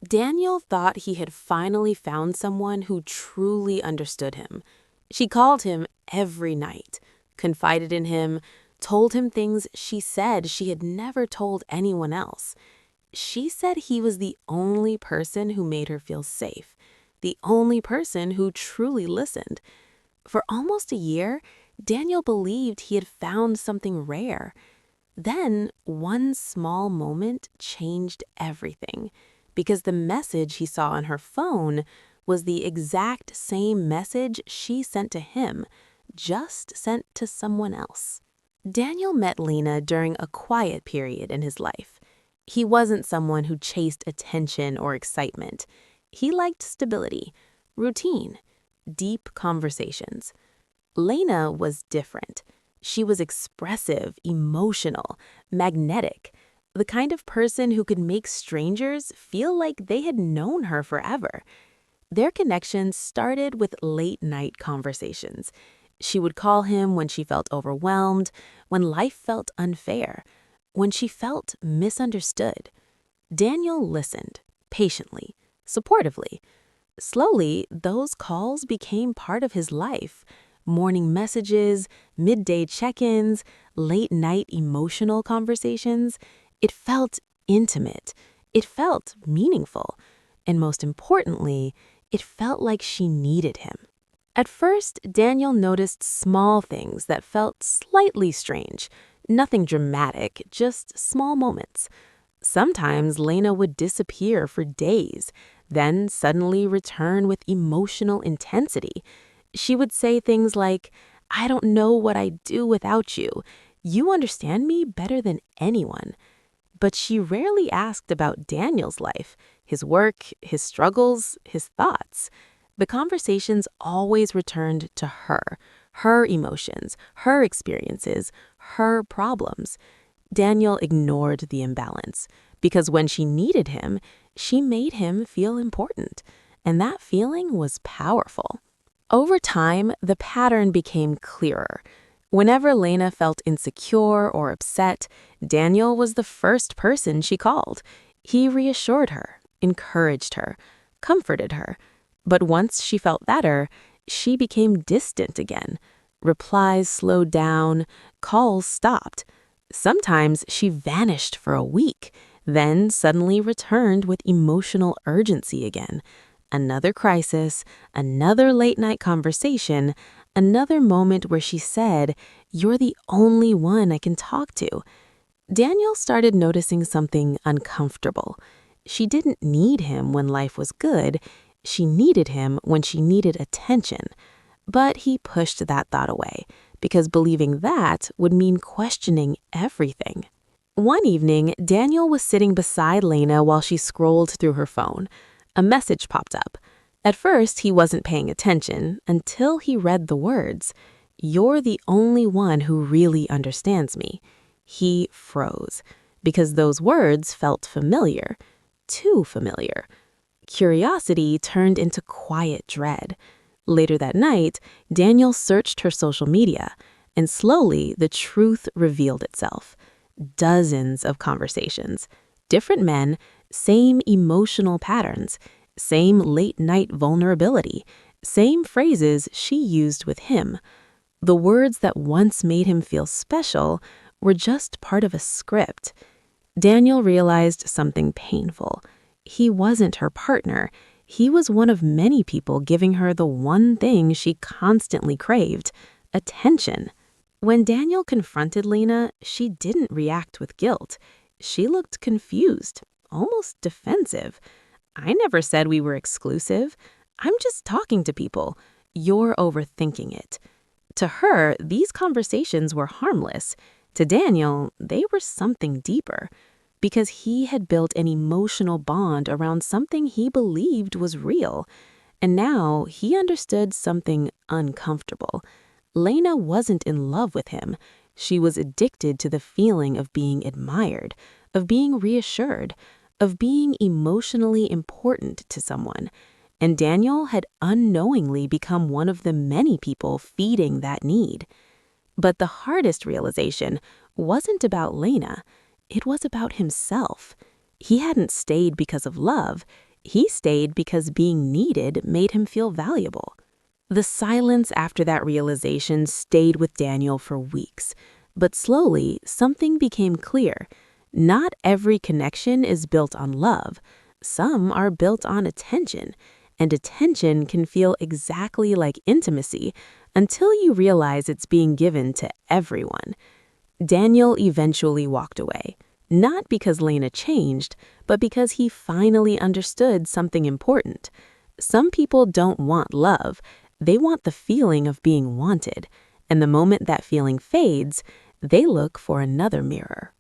Daniel thought he had finally found someone who truly understood him. She called him every night, confided in him, told him things she said she had never told anyone else. She said he was the only person who made her feel safe, the only person who truly listened. For almost a year, Daniel believed he had found something rare. Then, one small moment changed everything, because the message he saw on her phone was the exact same message she sent to him, just sent to someone else. Daniel met Lena during a quiet period in his life. He wasn't someone who chased attention or excitement. He liked stability, routine, deep conversations. Lena was different. She was expressive, emotional, magnetic, the kind of person who could make strangers feel like they had known her forever. Their connection started with late-night conversations. She would call him when she felt overwhelmed, when life felt unfair, when she felt misunderstood. Daniel listened, patiently, supportively. Slowly, those calls became part of his life. Morning messages, midday check-ins, late-night emotional conversations. It felt intimate. It felt meaningful. And most importantly, it felt like she needed him. At first, Daniel noticed small things that felt slightly strange. Nothing dramatic, just small moments. Sometimes Lena would disappear for days, then suddenly return with emotional intensity. She would say things like, "I don't know what I'd do without you. You understand me better than anyone." But she rarely asked about Daniel's life, his work, his struggles, his thoughts. The conversations always returned to her emotions, her experiences, her problems. Daniel ignored the imbalance because when she needed him, she made him feel important, and that feeling was powerful. Over time, the pattern became clearer. Whenever Lena felt insecure or upset, Daniel was the first person she called. He reassured her, encouraged her, comforted her. But once she felt better, she became distant again. Replies slowed down, calls stopped. Sometimes she vanished for a week, then suddenly returned with emotional urgency again. Another crisis, another late-night conversation, another moment where she said, "You're the only one I can talk to." Daniel started noticing something uncomfortable. She didn't need him when life was good. She needed him when she needed attention. But he pushed that thought away, because believing that would mean questioning everything. One evening, Daniel was sitting beside Lena while she scrolled through her phone. A message popped up. At first, he wasn't paying attention until he read the words, "You're the only one who really understands me." He froze, because those words felt familiar, too familiar. Curiosity turned into quiet dread. Later that night, Daniel searched her social media, and slowly the truth revealed itself. Dozens of conversations, different men, same emotional patterns, same late-night vulnerability, same phrases she used with him. The words that once made him feel special were just part of a script. Daniel realized something painful. He wasn't her partner. He was one of many people giving her the one thing she constantly craved: attention. When Daniel confronted Lena, she didn't react with guilt. She looked confused, almost defensive. "I never said we were exclusive. I'm just talking to people. You're overthinking it." To her, these conversations were harmless. To Daniel, they were something deeper, because he had built an emotional bond around something he believed was real. And now he understood something uncomfortable. Lena wasn't in love with him. She was addicted to the feeling of being admired, of being reassured, of being emotionally important to someone. And Daniel had unknowingly become one of the many people feeding that need. But the hardest realization wasn't about Lena. It was about himself. He hadn't stayed because of love. He stayed because being needed made him feel valuable. The silence after that realization stayed with Daniel for weeks. But slowly, something became clear. Not every connection is built on love. Some are built on attention. And attention can feel exactly like intimacy until you realize it's being given to everyone. Daniel eventually walked away. Not because Lena changed, but because he finally understood something important. Some people don't want love. They want the feeling of being wanted. And the moment that feeling fades, they look for another mirror.